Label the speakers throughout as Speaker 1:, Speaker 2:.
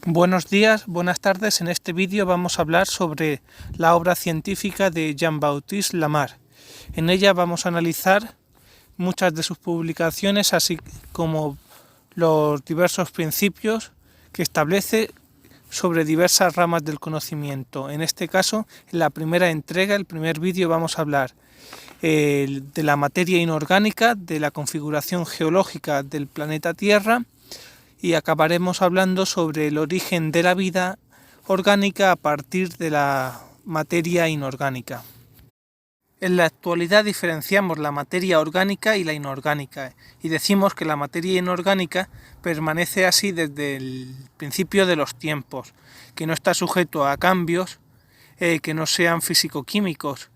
Speaker 1: Buenos días, buenas tardes. En este vídeo vamos a hablar sobre la obra científica de Jean-Baptiste Lamarck. En ella vamos a analizar muchas de sus publicaciones, así como los diversos principios que establece sobre diversas ramas del conocimiento. En este caso, en la primera entrega, el primer vídeo, vamos a hablar de la materia inorgánica, de la configuración geológica del planeta Tierra, y acabaremos hablando sobre el origen de la vida orgánica a partir de la materia inorgánica. En la actualidad diferenciamos la materia orgánica y la inorgánica, y decimos que la materia inorgánica permanece así desde el principio de los tiempos, que no está sujeto a cambios que no sean físico-químicos,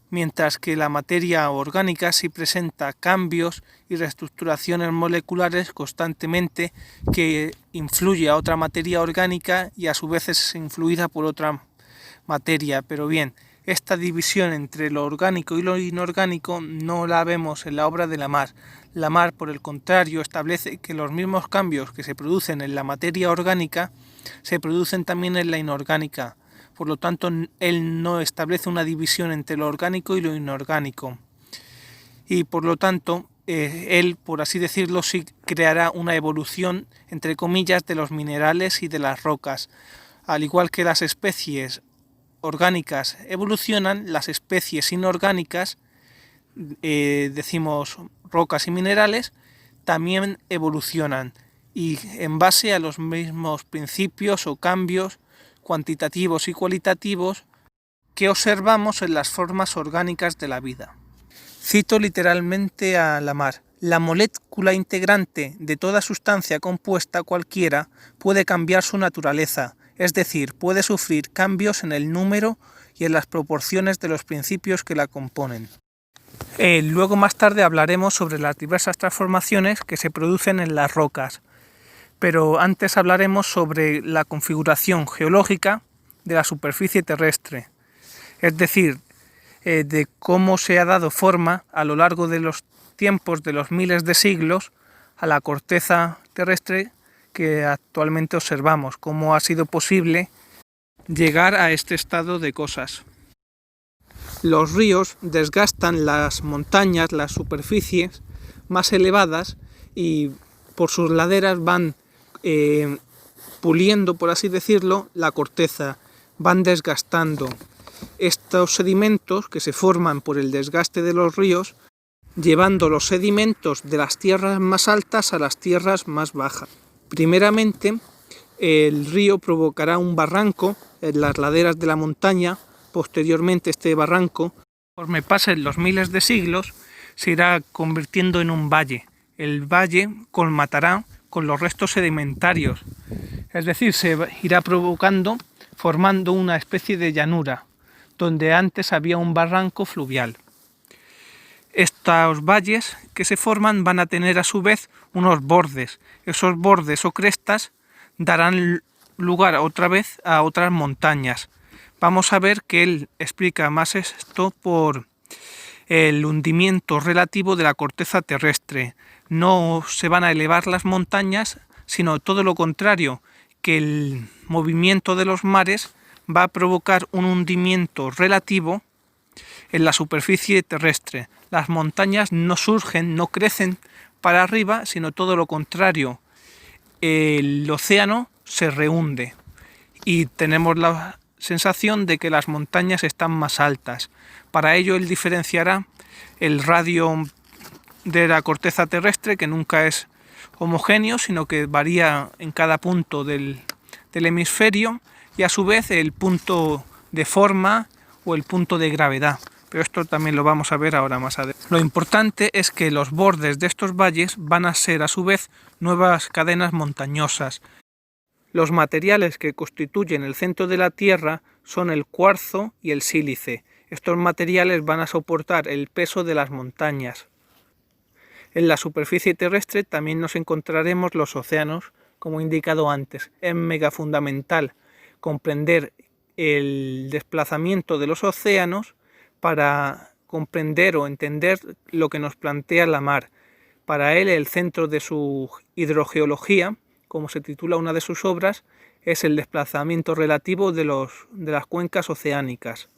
Speaker 1: mientras que la materia orgánica sí presenta cambios y reestructuraciones moleculares constantemente que influye a otra materia orgánica y a su vez es influida por otra materia. Pero bien, esta división entre lo orgánico y lo inorgánico no la vemos en la obra de Lamarck. Lamarck, por el contrario, establece que los mismos cambios que se producen en la materia orgánica se producen también en la inorgánica. Por lo tanto, él no establece una división entre lo orgánico y lo inorgánico. Y por lo tanto, él, por así decirlo, sí creará una evolución, entre comillas, de los minerales y de las rocas. Al igual que las especies orgánicas evolucionan, las especies inorgánicas, decimos rocas y minerales, también evolucionan. Y en base a los mismos principios o cambios cuantitativos y cualitativos que observamos en las formas orgánicas de la vida. Cito literalmente a Lamarck: la molécula integrante de toda sustancia compuesta cualquiera puede cambiar su naturaleza, es decir, puede sufrir cambios en el número y en las proporciones de los principios que la componen. Luego más tarde hablaremos sobre las diversas transformaciones que se producen en las rocas, pero antes hablaremos sobre la configuración geológica de la superficie terrestre, es decir, de cómo se ha dado forma a lo largo de los tiempos, de los miles de siglos, a la corteza terrestre que actualmente observamos, cómo ha sido posible llegar a este estado de cosas. Los ríos desgastan las montañas, las superficies más elevadas, y por sus laderas van puliendo, por así decirlo, la corteza, van desgastando estos sedimentos que se forman por el desgaste de los ríos, llevando los sedimentos de las tierras más altas a las tierras más bajas. Primeramente, el río provocará un barranco en las laderas de la montaña. Posteriormente, este barranco, conforme pasen los miles de siglos, se irá convirtiendo en un valle. El valle colmatará con los restos sedimentarios, es decir, se irá formando una especie de llanura, donde antes había un barranco fluvial. Estos valles que se forman van a tener a su vez unos bordes. Esos bordes o crestas darán lugar otra vez a otras montañas. Vamos a ver que él explica más esto por el hundimiento relativo de la corteza terrestre. No se van a elevar las montañas, sino todo lo contrario, que el movimiento de los mares va a provocar un hundimiento relativo en la superficie terrestre. Las montañas no surgen, no crecen para arriba, sino todo lo contrario. El océano se rehunde y tenemos la sensación de que las montañas están más altas. Para ello él diferenciará el radio de la corteza terrestre, que nunca es homogéneo, sino que varía en cada punto del hemisferio, y a su vez el punto de forma o el punto de gravedad. Pero esto también lo vamos a ver ahora más adelante. Lo importante es que los bordes de estos valles van a ser a su vez nuevas cadenas montañosas. Los materiales que constituyen el centro de la Tierra son el cuarzo y el sílice. Estos materiales van a soportar el peso de las montañas. En la superficie terrestre también nos encontraremos los océanos, como he indicado antes. Es mega fundamental comprender el desplazamiento de los océanos para comprender o entender lo que nos plantea Lamarck. Para él, el centro de su hidrogeología como se titula una de sus obras, es el desplazamiento relativo de las cuencas oceánicas.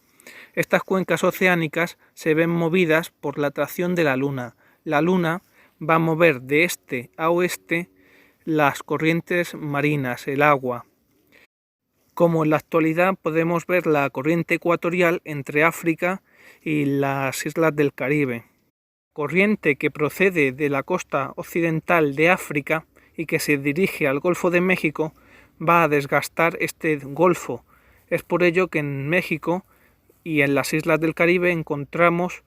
Speaker 1: Estas cuencas oceánicas se ven movidas por la atracción de la Luna. La Luna va a mover de este a oeste las corrientes marinas, el agua. Como en la actualidad podemos ver la corriente ecuatorial entre África y las islas del Caribe. Corriente que procede de la costa occidental de África y que se dirige al Golfo de México va a desgastar este golfo. Es por ello que en México y en las islas del Caribe encontramos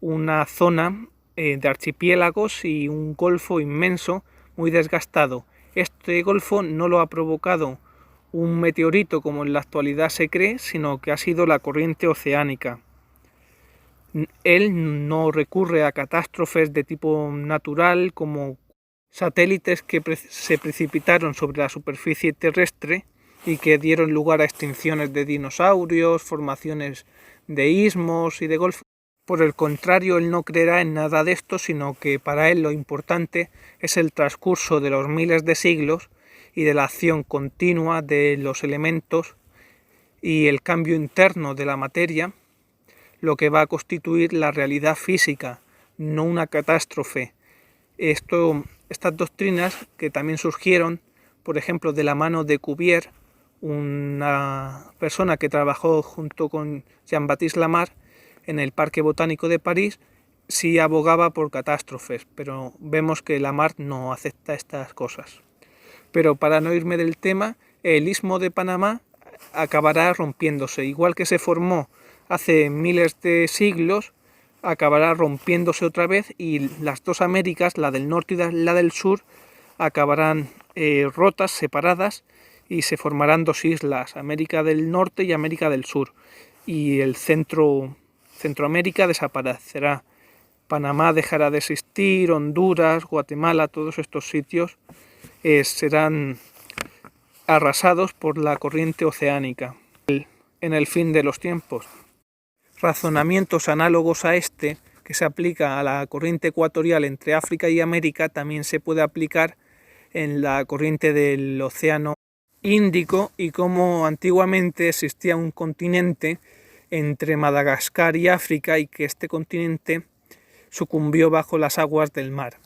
Speaker 1: una zona de archipiélagos y un golfo inmenso muy desgastado. Este golfo no lo ha provocado un meteorito como en la actualidad se cree, sino que ha sido la corriente oceánica. Él no recurre a catástrofes de tipo natural como satélites que se precipitaron sobre la superficie terrestre y que dieron lugar a extinciones de dinosaurios, formaciones de istmos y de golfos. Por el contrario, él no creerá en nada de esto, sino que para él lo importante es el transcurso de los miles de siglos y de la acción continua de los elementos y el cambio interno de la materia, lo que va a constituir la realidad física, no una catástrofe. Estas doctrinas, que también surgieron, por ejemplo, de la mano de Cuvier, una persona que trabajó junto con Jean-Baptiste Lamarck en el Parque Botánico de París, sí abogaba por catástrofes, pero vemos que Lamarck no acepta estas cosas. Pero para no irme del tema, el Istmo de Panamá acabará rompiéndose, igual que se formó hace miles de siglos, acabará rompiéndose otra vez y las dos Américas, la del norte y la del sur, acabarán rotas, separadas, y se formarán dos islas, América del Norte y América del Sur, y el Centroamérica desaparecerá. Panamá dejará de existir, Honduras, Guatemala, todos estos sitios serán arrasados por la corriente oceánica en el fin de los tiempos. Razonamientos análogos a este, que se aplica a la corriente ecuatorial entre África y América, también se puede aplicar en la corriente del Océano Índico y como antiguamente existía un continente entre Madagascar y África y que este continente sucumbió bajo las aguas del mar.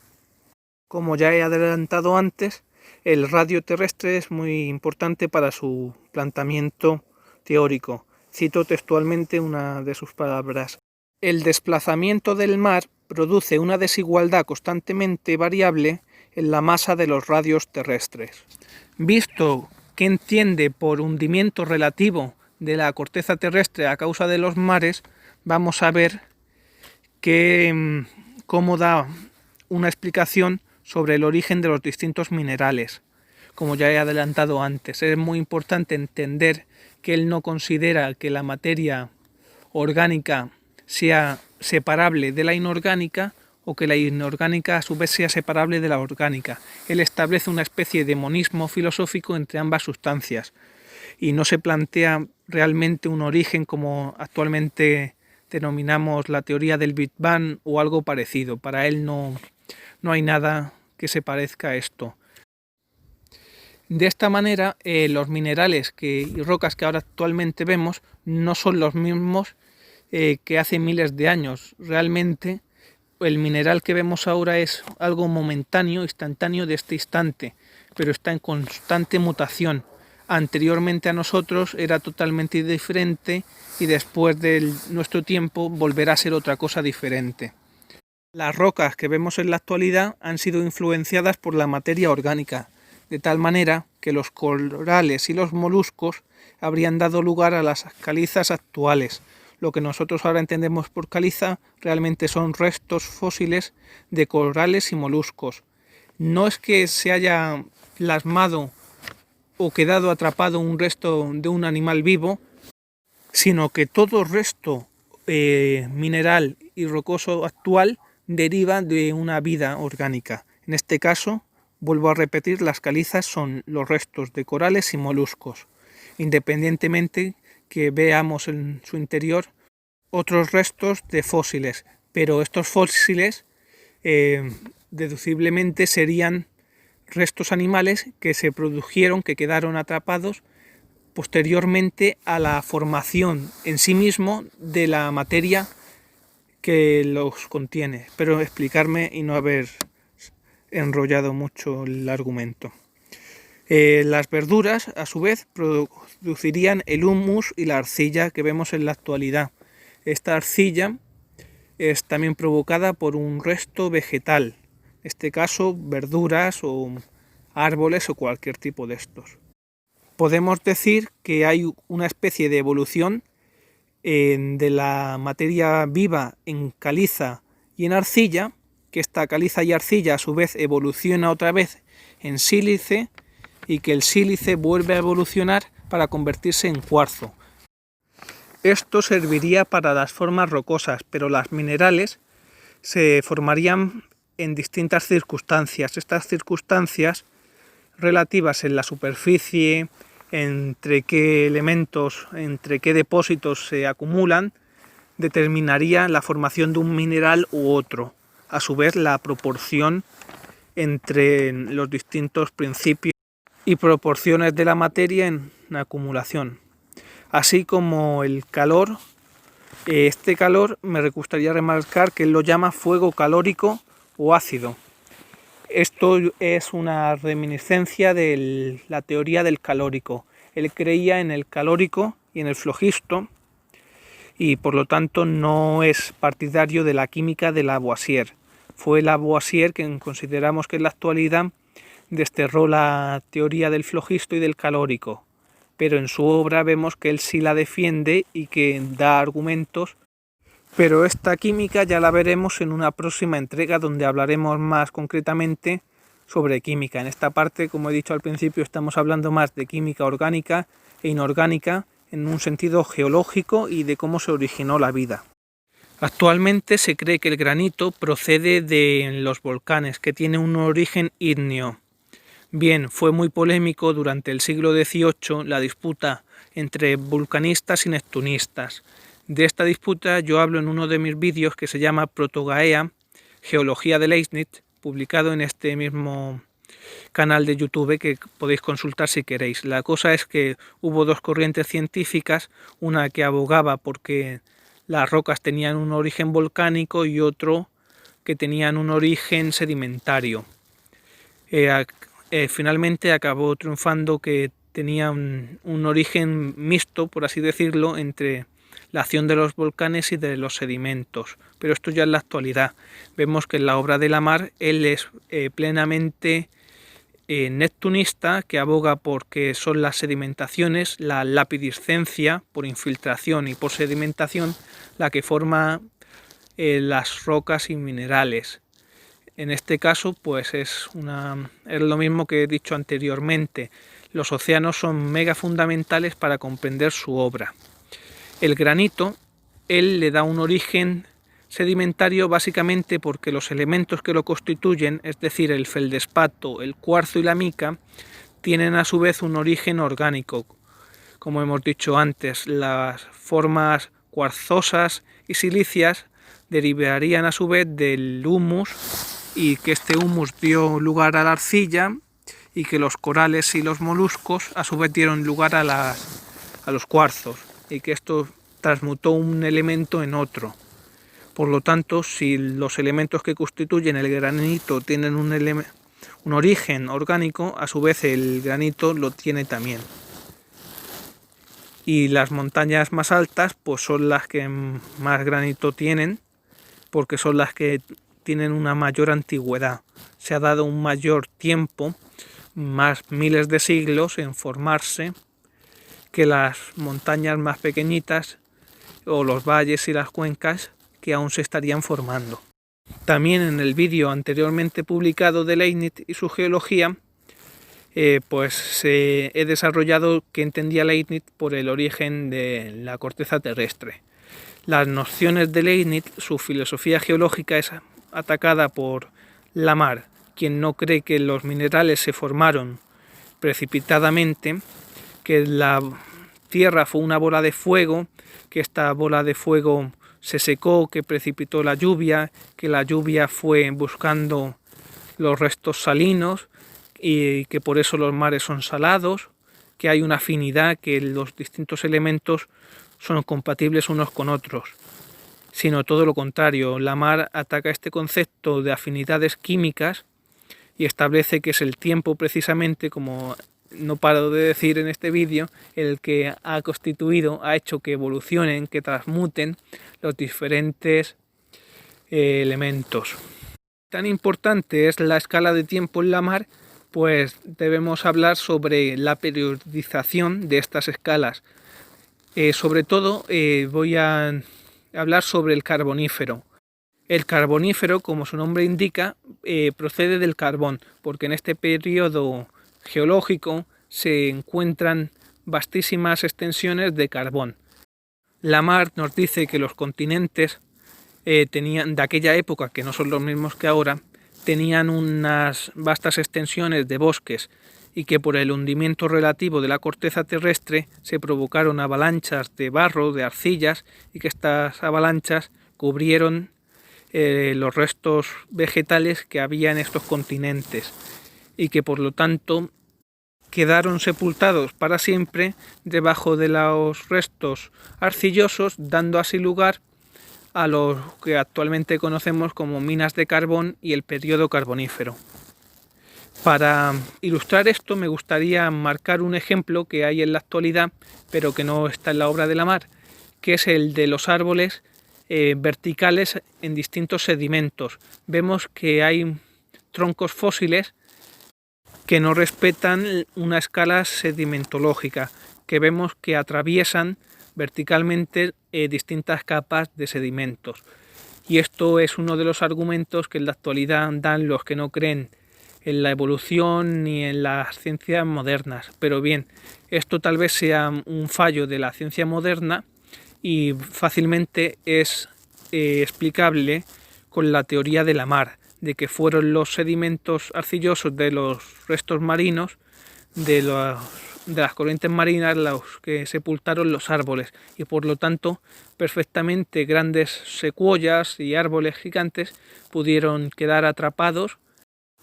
Speaker 1: Como ya he adelantado antes, el radio terrestre es muy importante para su planteamiento teórico. Cito textualmente una de sus palabras. El desplazamiento del mar produce una desigualdad constantemente variable en la masa de los radios terrestres. Visto que entiende por hundimiento relativo de la corteza terrestre a causa de los mares, vamos a ver cómo da una explicación sobre el origen de los distintos minerales. Como ya he adelantado antes, es muy importante entender que él no considera que la materia orgánica sea separable de la inorgánica o que la inorgánica a su vez sea separable de la orgánica. Él establece una especie de monismo filosófico entre ambas sustancias y no se plantea realmente un origen como actualmente denominamos la teoría del Big Bang o algo parecido. Para él no hay nada que se parezca a esto. De esta manera, los minerales y rocas que ahora actualmente vemos no son los mismos que hace miles de años. Realmente, el mineral que vemos ahora es algo momentáneo, instantáneo de este instante, pero está en constante mutación. Anteriormente a nosotros era totalmente diferente y después de nuestro tiempo volverá a ser otra cosa diferente. Las rocas que vemos en la actualidad han sido influenciadas por la materia orgánica, de tal manera que los corales y los moluscos habrían dado lugar a las calizas actuales. Lo que nosotros ahora entendemos por caliza realmente son restos fósiles de corales y moluscos. No es que se haya plasmado o quedado atrapado un resto de un animal vivo, sino que todo resto mineral y rocoso actual deriva de una vida orgánica. En este caso, vuelvo a repetir, las calizas son los restos de corales y moluscos, independientemente que veamos en su interior otros restos de fósiles, pero estos fósiles deduciblemente serían restos animales que se produjeron, que quedaron atrapados posteriormente a la formación en sí mismo de la materia que los contiene. Espero explicarme y no haber enrollado mucho el argumento. Las verduras, a su vez, producirían el humus y la arcilla que vemos en la actualidad. Esta arcilla es también provocada por un resto vegetal, en este caso verduras o árboles o cualquier tipo de estos. Podemos decir que hay una especie de evolución de la materia viva en caliza y en arcilla, que esta caliza y arcilla a su vez evoluciona otra vez en sílice y que el sílice vuelve a evolucionar para convertirse en cuarzo. Esto serviría para las formas rocosas, pero las minerales se formarían en distintas circunstancias. Estas circunstancias relativas en la superficie, entre qué elementos, entre qué depósitos se acumulan, determinaría la formación de un mineral u otro. A su vez, la proporción entre los distintos principios y proporciones de la materia en acumulación. Así como el calor, este calor me gustaría remarcar que él lo llama fuego calórico o ácido. Esto es una reminiscencia de la teoría del calórico. Él creía en el calórico y en el flogisto y por lo tanto no es partidario de la química de Lavoisier. Fue Lavoisier quien consideramos que en la actualidad desterró la teoría del flogisto y del calórico, pero en su obra vemos que él sí la defiende y que da argumentos. Pero esta química ya la veremos en una próxima entrega donde hablaremos más concretamente sobre química. En esta parte, como he dicho al principio, estamos hablando más de química orgánica e inorgánica en un sentido geológico y de cómo se originó la vida. Actualmente se cree que el granito procede de los volcanes, que tiene un origen ígneo. Bien, fue muy polémico durante el siglo XVIII la disputa entre vulcanistas y neptunistas. De esta disputa yo hablo en uno de mis vídeos que se llama Protogaea, Geología de Leibniz, publicado en este mismo canal de YouTube que podéis consultar si queréis. La cosa es que hubo dos corrientes científicas, una que abogaba porque las rocas tenían un origen volcánico y otro que tenían un origen sedimentario. Finalmente acabó triunfando que tenía un origen mixto, por así decirlo, entre la acción de los volcanes y de los sedimentos, pero esto ya en la actualidad. Vemos que en la obra de Lamarck él es plenamente neptunista, que aboga porque son las sedimentaciones, la lapidiscencia por infiltración y por sedimentación, la que forma las rocas y minerales. En este caso, pues es lo mismo que he dicho anteriormente. Los océanos son mega fundamentales para comprender su obra. El granito, él le da un origen sedimentario básicamente porque los elementos que lo constituyen, es decir, el feldespato, el cuarzo y la mica, tienen a su vez un origen orgánico. Como hemos dicho antes, las formas cuarzosas y silíceas derivarían a su vez del humus y que este humus dio lugar a la arcilla y que los corales y los moluscos a su vez dieron lugar a los cuarzos y que esto transmutó un elemento en otro. Por lo tanto, si los elementos que constituyen el granito tienen un origen orgánico, a su vez el granito lo tiene también. Y las montañas más altas pues son las que más granito tienen, porque son las que tienen una mayor antigüedad. Se ha dado un mayor tiempo, más miles de siglos en formarse, que las montañas más pequeñitas o los valles y las cuencas que aún se estarían formando. También en el vídeo anteriormente publicado de Leibniz y su geología, pues he desarrollado que entendía Leibniz por el origen de la corteza terrestre. Las nociones de Leibniz, su filosofía geológica es atacada por Lamarck, quien no cree que los minerales se formaron precipitadamente, que la Tierra fue una bola de fuego, que esta bola de fuego se secó, que precipitó la lluvia, que la lluvia fue buscando los restos salinos, y que por eso los mares son salados, que hay una afinidad, que los distintos elementos son compatibles unos con otros, sino todo lo contrario. Lamarck ataca este concepto de afinidades químicas y establece que es el tiempo precisamente, como no paro de decir en este vídeo, el que ha hecho que evolucionen, que transmuten los diferentes elementos. Tan importante es la escala de tiempo en Lamarck, pues debemos hablar sobre la periodización de estas escalas. Sobre todo voy a hablar sobre el carbonífero. El carbonífero, como su nombre indica, procede del carbón, porque en este periodo geológico se encuentran vastísimas extensiones de carbón. Lamarck nos dice que los continentes tenían, de aquella época, que no son los mismos que ahora, tenían unas vastas extensiones de bosques y que por el hundimiento relativo de la corteza terrestre se provocaron avalanchas de barro, de arcillas, y que estas avalanchas cubrieron los restos vegetales que había en estos continentes y que por lo tanto quedaron sepultados para siempre debajo de los restos arcillosos, dando así lugar a los que actualmente conocemos como minas de carbón y el periodo carbonífero. Para ilustrar esto me gustaría marcar un ejemplo que hay en la actualidad, pero que no está en la obra de Lamarck, que es el de los árboles verticales en distintos sedimentos. Vemos que hay troncos fósiles que no respetan una escala sedimentológica, que vemos que atraviesan verticalmente distintas capas de sedimentos. Y esto es uno de los argumentos que en la actualidad dan los que no creen en la evolución ni en las ciencias modernas. Pero bien, esto tal vez sea un fallo de la ciencia moderna y fácilmente es explicable con la teoría de Lamarck, de que fueron los sedimentos arcillosos de los restos marinos, de las corrientes marinas, los que sepultaron los árboles, y por lo tanto perfectamente grandes secuoyas y árboles gigantes pudieron quedar atrapados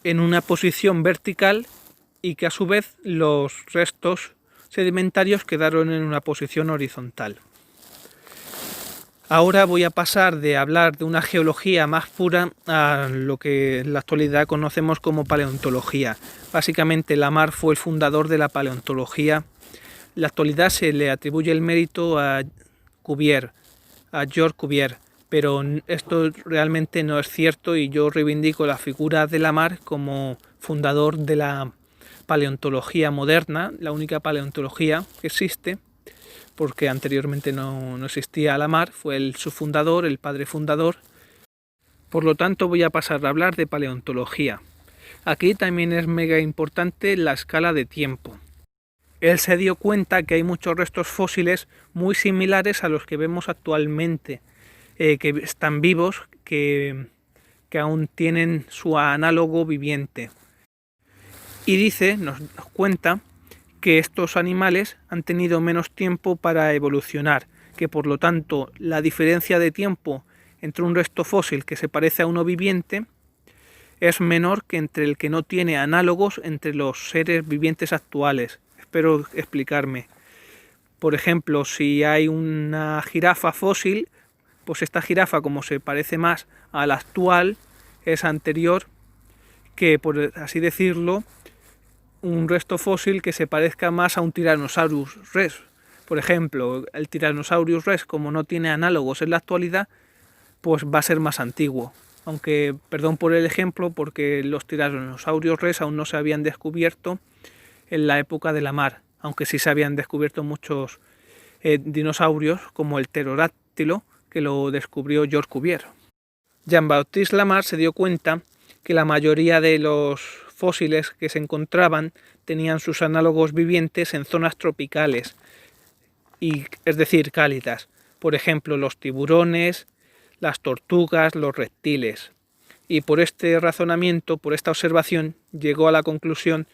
Speaker 1: en una posición vertical y que a su vez los restos sedimentarios quedaron en una posición horizontal. Ahora voy a pasar de hablar de una geología más pura a lo que en la actualidad conocemos como paleontología. Básicamente Lamarck fue el fundador de la paleontología. En la actualidad se le atribuye el mérito a Cuvier, a Georges Cuvier, pero esto realmente no es cierto y yo reivindico la figura de Lamarck como fundador de la paleontología moderna, la única paleontología que existe, porque anteriormente no existía Lamarck, fue su fundador, el padre fundador. Por lo tanto voy a pasar a hablar de paleontología. Aquí también es mega importante la escala de tiempo. Él se dio cuenta que hay muchos restos fósiles muy similares a los que vemos actualmente, que están vivos, que aún tienen su análogo viviente. Y nos cuenta que estos animales han tenido menos tiempo para evolucionar, que por lo tanto la diferencia de tiempo entre un resto fósil que se parece a uno viviente es menor que entre el que no tiene análogos entre los seres vivientes actuales. Espero explicarme. Por ejemplo, si hay una jirafa fósil, pues esta jirafa, como se parece más a la actual, es anterior que, por así decirlo, un resto fósil que se parezca más a un Tyrannosaurus rex. Por ejemplo, el Tyrannosaurus rex, como no tiene análogos en la actualidad, pues va a ser más antiguo. Aunque, perdón por el ejemplo, porque los Tyrannosaurus rex aún no se habían descubierto en la época de Lamarck, aunque sí se habían descubierto muchos dinosaurios, como el pterodáctilo, que lo descubrió Georges Cuvier. Jean-Baptiste Lamarck se dio cuenta que la mayoría de los fósiles que se encontraban tenían sus análogos vivientes en zonas tropicales, es decir, cálidas. Por ejemplo, los tiburones, las tortugas, los reptiles. Y por este razonamiento, por esta observación, llegó a la conclusión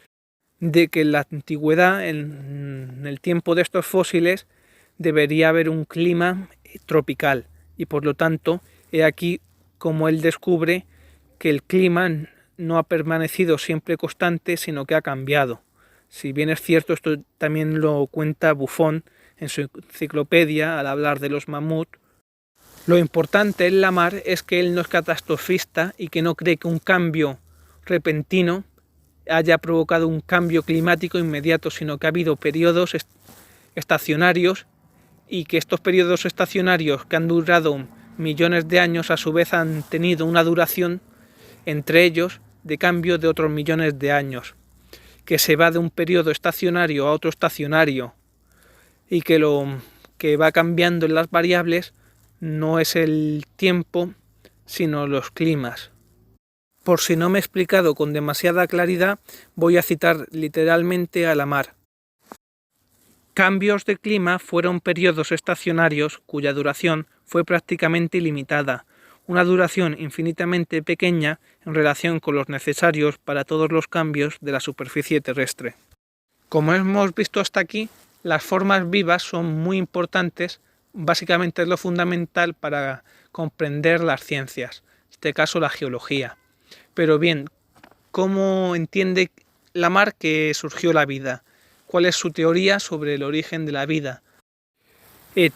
Speaker 1: de que en la antigüedad, en el tiempo de estos fósiles, debería haber un clima tropical. Y por lo tanto, he aquí como él descubre que el clima no ha permanecido siempre constante, sino que ha cambiado. Si bien es cierto, esto también lo cuenta Buffon en su enciclopedia al hablar de los mamuts, lo importante en Lamarck es que él no es catastrofista y que no cree que un cambio repentino haya provocado un cambio climático inmediato, sino que ha habido periodos estacionarios y que estos periodos estacionarios que han durado millones de años a su vez han tenido una duración entre ellos de cambio de otros millones de años, que se va de un periodo estacionario a otro estacionario y que lo que va cambiando en las variables no es el tiempo, sino los climas. Por si no me he explicado con demasiada claridad, voy a citar literalmente a Lamarck. Cambios de clima fueron periodos estacionarios cuya duración fue prácticamente ilimitada, una duración infinitamente pequeña en relación con los necesarios para todos los cambios de la superficie terrestre. Como hemos visto hasta aquí, las formas vivas son muy importantes, básicamente es lo fundamental para comprender las ciencias, en este caso la geología. Pero bien, ¿cómo entiende Lamarck que surgió la vida? ¿Cuál es su teoría sobre el origen de la vida?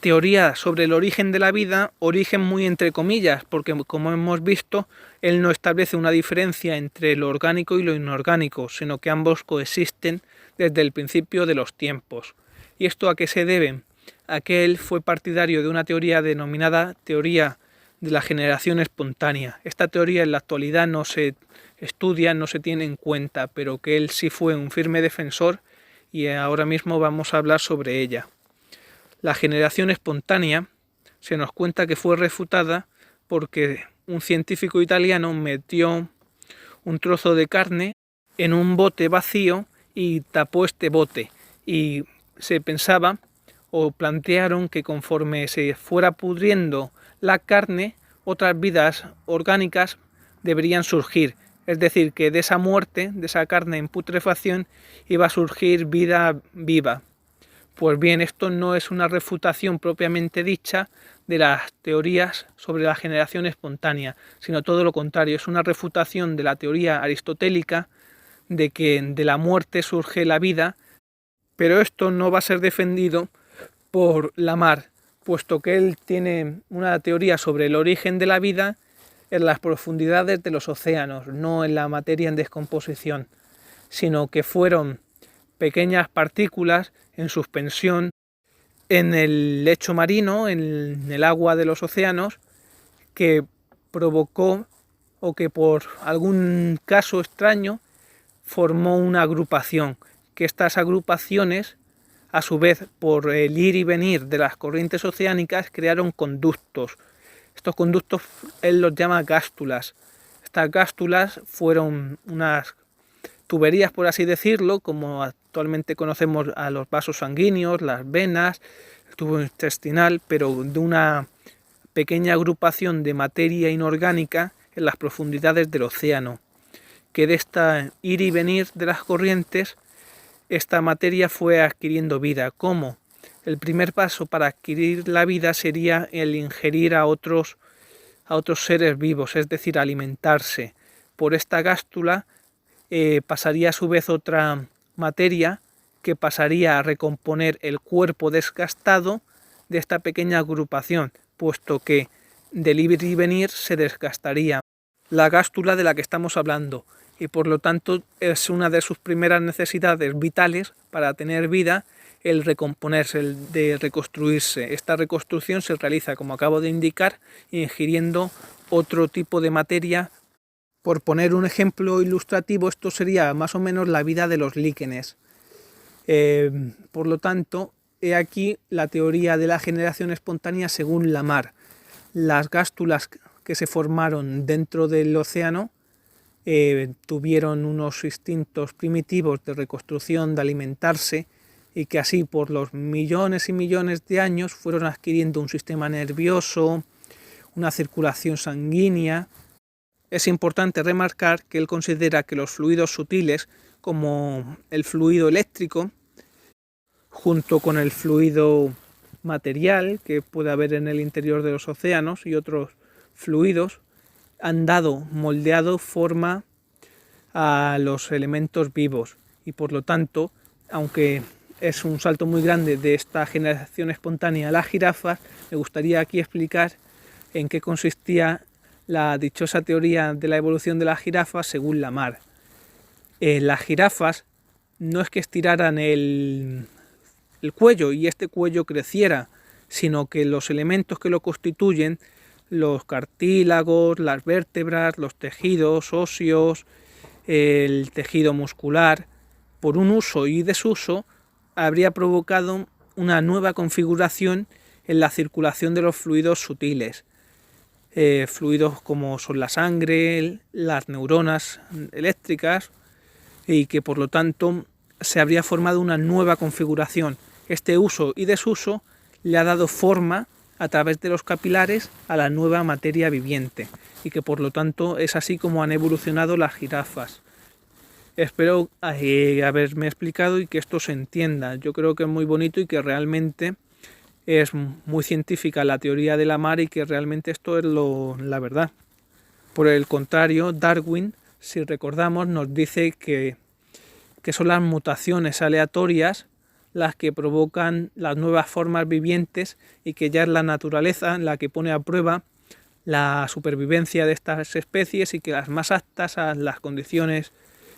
Speaker 1: Teoría sobre el origen de la vida, origen muy entre comillas, porque como hemos visto, él no establece una diferencia entre lo orgánico y lo inorgánico, sino que ambos coexisten desde el principio de los tiempos. ¿Y esto a qué se debe? A que él fue partidario de una teoría denominada teoría de la generación espontánea. Esta teoría en la actualidad no se estudia, no se tiene en cuenta, pero que él sí fue un firme defensor y ahora mismo vamos a hablar sobre ella. La generación espontánea se nos cuenta que fue refutada porque un científico italiano metió un trozo de carne en un bote vacío y tapó este bote, y se pensaba o plantearon que conforme se fuera pudriendo la carne, otras vidas orgánicas deberían surgir, es decir, que de esa muerte, de esa carne en putrefacción, iba a surgir vida viva. Pues bien, esto no es una refutación propiamente dicha de las teorías sobre la generación espontánea, sino todo lo contrario, es una refutación de la teoría aristotélica de que de la muerte surge la vida, pero esto no va a ser defendido por Lamarck, puesto que él tiene una teoría sobre el origen de la vida en las profundidades de los océanos, no en la materia en descomposición, sino que fueron pequeñas partículas en suspensión en el lecho marino, en el agua de los océanos, que provocó o que por algún caso extraño formó una agrupación, que estas agrupaciones, a su vez por el ir y venir de las corrientes oceánicas, crearon conductos. Estos conductos él los llama gástulas. Estas gástulas fueron unas tuberías, por así decirlo, como actualmente conocemos a los vasos sanguíneos, las venas, el tubo intestinal, pero de una pequeña agrupación de materia inorgánica en las profundidades del océano, que de esta ir y venir de las corrientes, esta materia fue adquiriendo vida. ¿Cómo? El primer paso para adquirir la vida sería el ingerir a otros seres vivos, es decir, alimentarse. Por esta gástula pasaría a su vez otra materia que pasaría a recomponer el cuerpo desgastado de esta pequeña agrupación, puesto que del ir y venir se desgastaría la gástula de la que estamos hablando, y por lo tanto es una de sus primeras necesidades vitales para tener vida el recomponerse, el de reconstruirse. Esta reconstrucción se realiza, como acabo de indicar, ingiriendo otro tipo de materia. Por poner un ejemplo ilustrativo, esto sería más o menos la vida de los líquenes. Por lo tanto, he aquí la teoría de la generación espontánea según Lamarck. Las gástulas que se formaron dentro del océano tuvieron unos instintos primitivos de reconstrucción, de alimentarse, y que así por los millones y millones de años fueron adquiriendo un sistema nervioso, una circulación sanguínea. Es importante remarcar que él considera que los fluidos sutiles, como el fluido eléctrico, junto con el fluido material que puede haber en el interior de los océanos y otros fluidos, han moldeado forma a los elementos vivos y por lo tanto, aunque es un salto muy grande de esta generación espontánea a las jirafas, me gustaría aquí explicar en qué consistía la dichosa teoría de la evolución de las jirafas según Lamarck. Las jirafas no es que estiraran el cuello y este cuello creciera, sino que los elementos que lo constituyen, los cartílagos, las vértebras, los tejidos óseos, el tejido muscular, por un uso y desuso, habría provocado una nueva configuración en la circulación de los fluidos sutiles. Fluidos como son la sangre, las neuronas eléctricas, y que por lo tanto se habría formado una nueva configuración. Este uso y desuso le ha dado forma a través de los capilares a la nueva materia viviente y que por lo tanto es así como han evolucionado las jirafas. Espero haberme explicado y que esto se entienda. Yo creo que es muy bonito y que realmente es muy científica la teoría de Lamarck y que realmente esto es la verdad. Por el contrario, Darwin, si recordamos, nos dice que son las mutaciones aleatorias las que provocan las nuevas formas vivientes y que ya es la naturaleza la que pone a prueba la supervivencia de estas especies y que las más aptas a las condiciones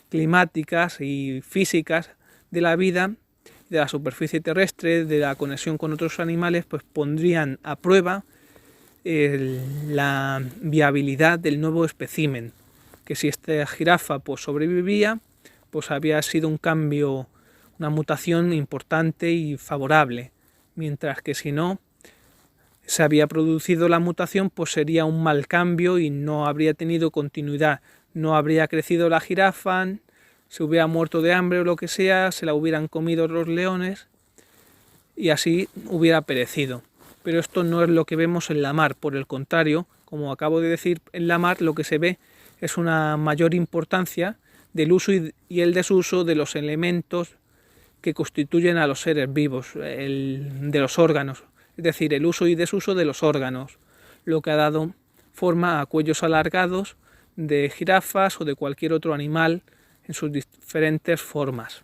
Speaker 1: climáticas y físicas de la vida, de la superficie terrestre, de la conexión con otros animales, pues pondrían a prueba la viabilidad del nuevo espécimen, que si esta jirafa pues sobrevivía, pues había sido un cambio, una mutación importante y favorable, mientras que si no se había producido la mutación, pues sería un mal cambio y no habría tenido continuidad, no habría crecido la jirafa, se hubiera muerto de hambre o lo que sea, se la hubieran comido los leones y así hubiera perecido. Pero esto no es lo que vemos en Lamarck, por el contrario, como acabo de decir, en Lamarck lo que se ve es una mayor importancia del uso y el desuso de los elementos que constituyen a los seres vivos, de los órganos, es decir, el uso y desuso de los órganos, lo que ha dado forma a cuellos alargados de jirafas o de cualquier otro animal en sus diferentes formas.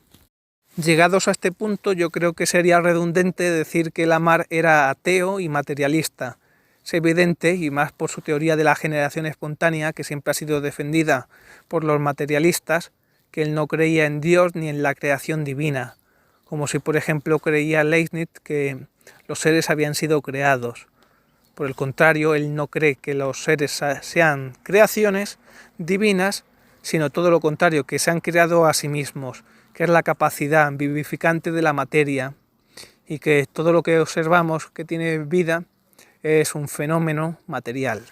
Speaker 1: Llegados a este punto, yo creo que sería redundante decir que Lamarck era ateo y materialista. Es evidente, y más por su teoría de la generación espontánea, que siempre ha sido defendida por los materialistas, que él no creía en Dios ni en la creación divina, como si por ejemplo creía Leibniz que los seres habían sido creados. Por el contrario, él no cree que los seres sean creaciones divinas, sino todo lo contrario, que se han creado a sí mismos, que es la capacidad vivificante de la materia y que todo lo que observamos que tiene vida es un fenómeno material.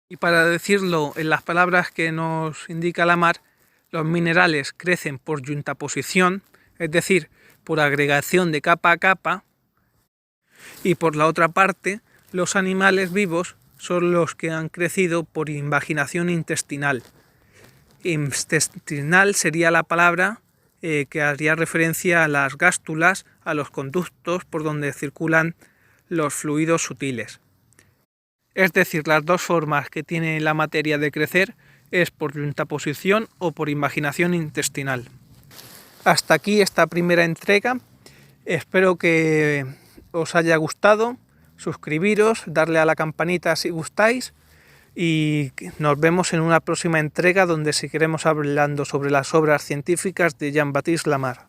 Speaker 1: Y para decirlo en las palabras que nos indica Lamarck, los minerales crecen por yuxtaposición, es decir, por agregación de capa a capa, y por la otra parte, los animales vivos son los que han crecido por invaginación intestinal. Intestinal sería la palabra que haría referencia a las gástulas, a los conductos por donde circulan los fluidos sutiles. Es decir, las dos formas que tiene la materia de crecer es por yuxtaposición o por invaginación intestinal. Hasta aquí esta primera entrega. Espero que os haya gustado. Suscribiros, darle a la campanita si gustáis y nos vemos en una próxima entrega donde seguiremos hablando sobre las obras científicas de Jean-Baptiste Lamarck.